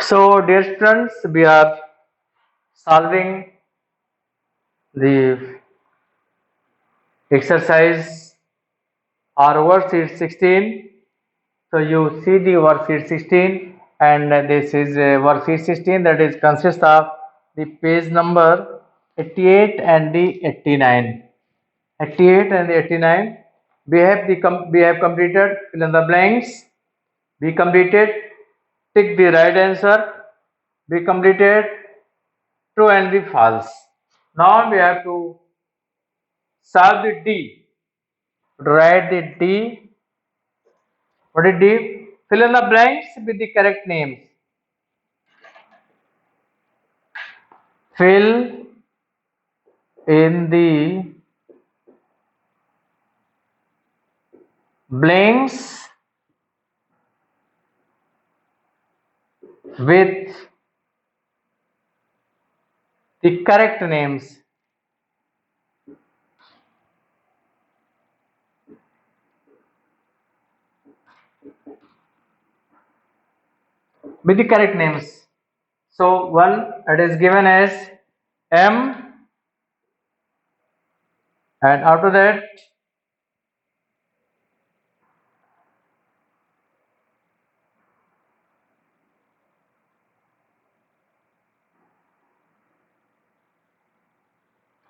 So, dear students, we are solving the exercise or worksheet 16. So, you see the worksheet 16, and this is worksheet 16 that is consists of the page number 88 and the 89. 88 and the 89. We have completed fill in the blanks. We completed tick the right answer. We completed true and the false. Now we have to solve the D. Write the D. What is D? Fill in the blanks with the correct names. Fill in the blanks with the correct names. With the correct names. So one it is given as M, and after that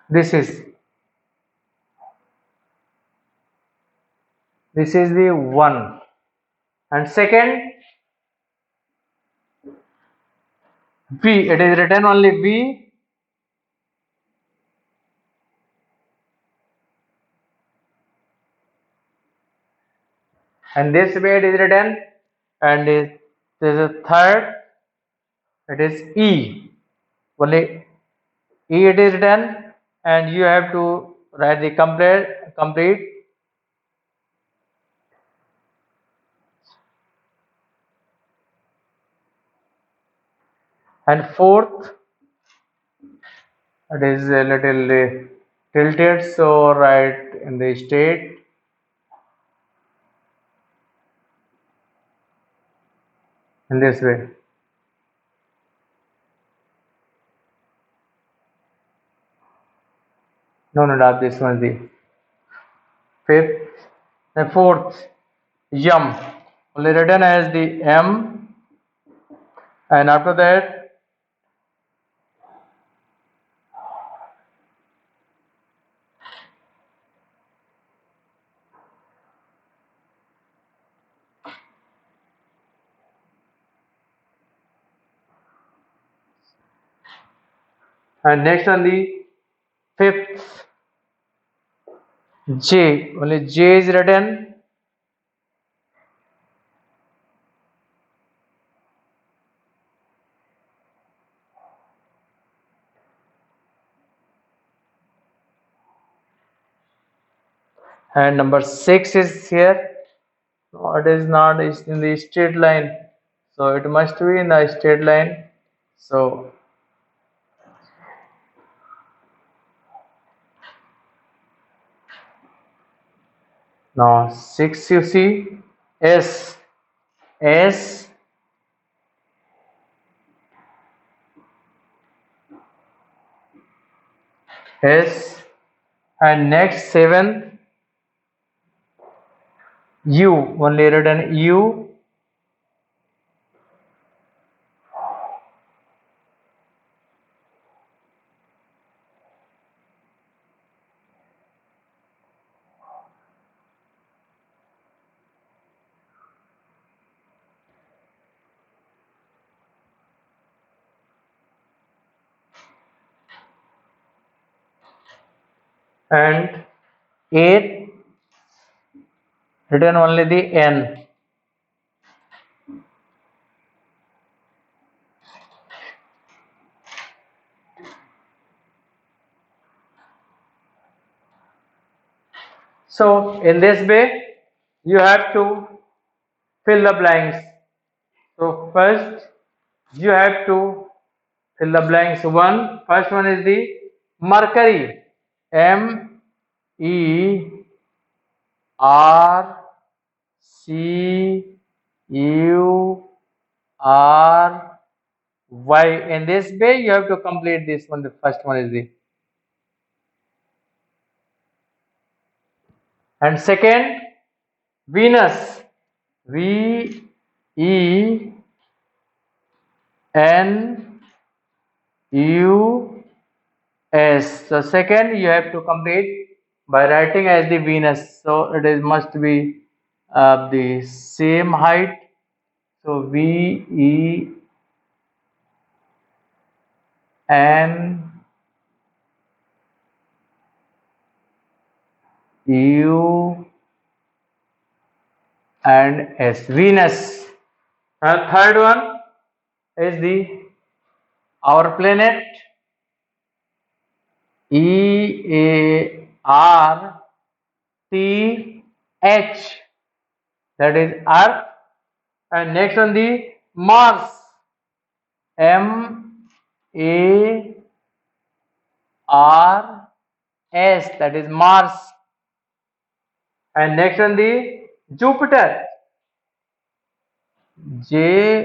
this is the one, and second V, it is written only V, and this way it is written, and there is a third, it is E, only E it is written, and you have to write the complete. And fourth, it is a little tilted, so write in the state. In this way. No, not this one. The fifth, the fourth, yum, only written as the M, and after that, and next on the fifth, J, only J is written, and number 6 is here. No, it is not, it's in the straight line, so it must be in the straight line. So now 6 you see, S, S, S, and next 7, U, only written U, and 8, written only the N. So in this way you have to fill the blanks. So first you have to fill the blanks. First one is the mercury, M E R C U R Why? In this way, you have to complete this one. The first one is the, and second, Venus. Venus. So second, you have to complete by writing as the Venus. So it is must be the same height. So VENU and S, Venus. Third one is the our planet, EARTH, that is Earth. And next one the Mars, MARS, that is Mars. And next one the Jupiter, JUPITER,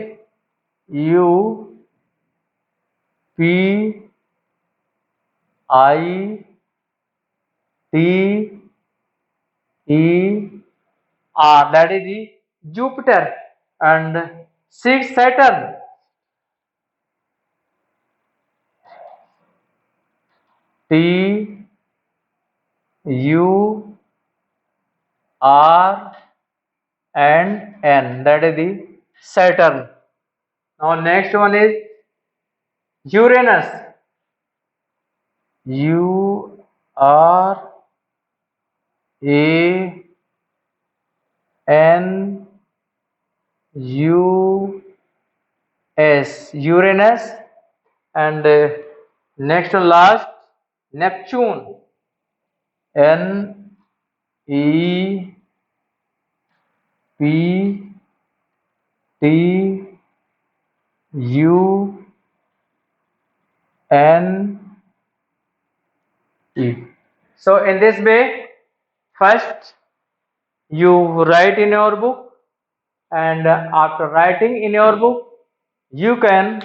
that is the Jupiter. And sixth, Saturn, TURNN, that is the Saturn. Now next one is Uranus, URANUS, Uranus. And next to last, Neptune, NEPTUNE. So in this way, first you write in your book, and after writing in your book, you can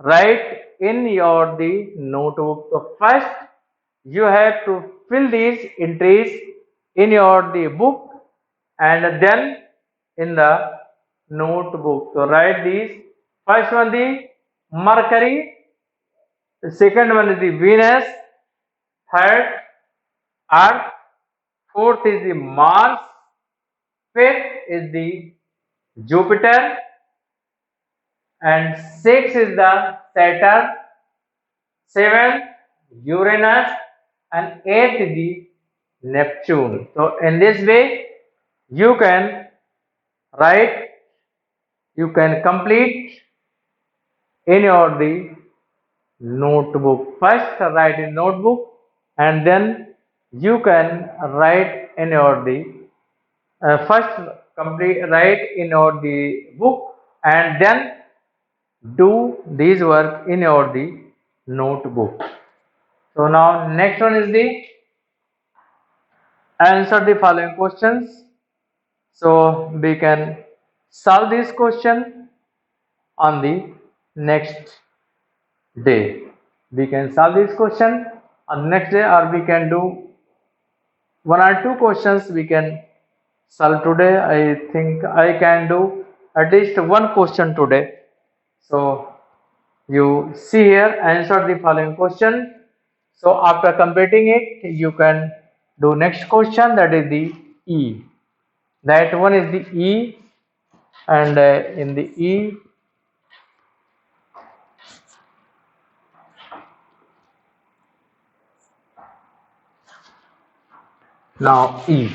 write in your the notebook. So first you have to fill these entries in your the book, and then in the notebook. So write these. First one the Mercury, the second one is the Venus, third Earth, fourth is the Mars, fifth is the Jupiter, and sixth is the Saturn, seventh Uranus, and eighth is the Neptune. So in this way you can write, you can complete in your the notebook. First write in notebook, and then you can write in your the first complete write in your the book, and then do these work in your the notebook. So now next one is the answer the following questions. So we can solve this question on the next day. We can solve this question on next day, or we can do one or two questions we can solve today. I think I can do at least one question today. So you see here, answer the following question. So after completing it, you can do next question, that is the E. That one is the E, and in the E, now E.